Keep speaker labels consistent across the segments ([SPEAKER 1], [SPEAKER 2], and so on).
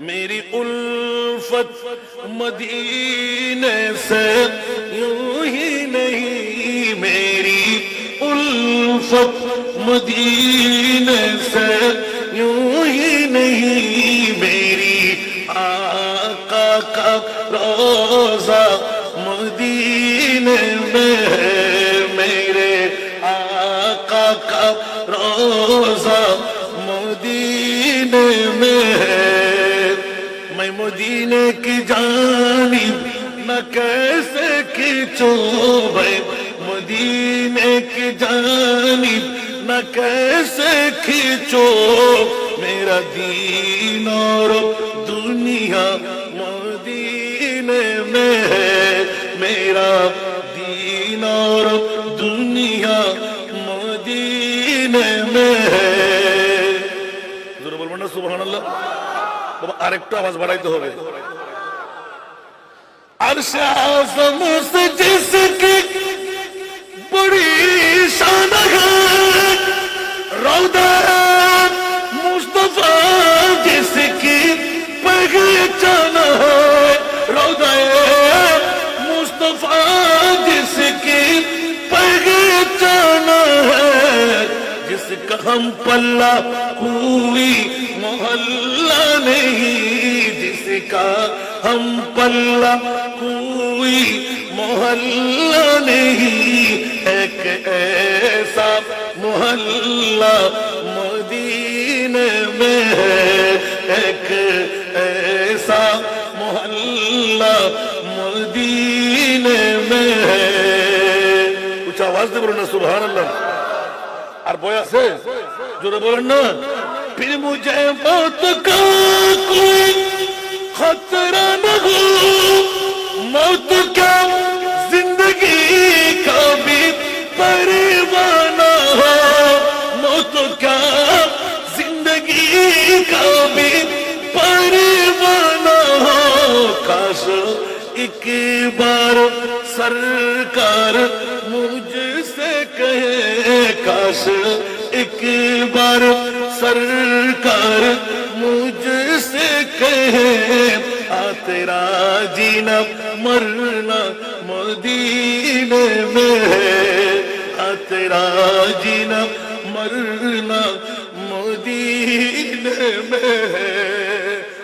[SPEAKER 1] मेरी उल्फत मदीने से यूं ही नहीं, मेरी उल्फत मदीने से यूं ही नहीं, मेरी आका का रोजा मदीने में है, मेरे आका का रोजा मदीने में है। मैं मदीने की जानिब न कैसे खींचूं भाई, मदीने की जानिब न कैसे खींचो, मेरा दीन और दुनिया मदीने में है, मेरा दीन और दुनिया मदीने में है। जरूर बोलबो ना सुबहानाल्लाह। बाबा आरेकटू आवाज बढ़ाइते होबे। अर्श आज़म से जिसकी बड़ी शान है, रौदा मुस्तफा जिसकी पहचान है, रौदा मुस्तफा जिसकी पहचान है, जिसका हम पल्ला कोई मोहल्ला नहीं, जिसका हम पल्ला कोई मोहल्ला नहीं, एक ऐसा मोहल्ला मदीने में है, एक ऐसा मोहल्ला मदीने में है। कुछ आवाज दे बोलो ना सुभान अल्लाह। और बोया से जोरे बोलो ना। फिर मुझे मौत का कोई खतरा न हो, मौत का जिंदगी का भी परवाना हो, मौत का जिंदगी का भी परवाना हो। काश एक बार सरकार मुझसे कहे, काश एक बार सरकार मुझसे कहे, आ तेरा जीना मरना मदीने में है, आ तेरा जीना मरना मदीने में है।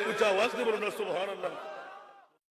[SPEAKER 1] कुछ आवाज दे बोलो ना सुभान अल्लाह।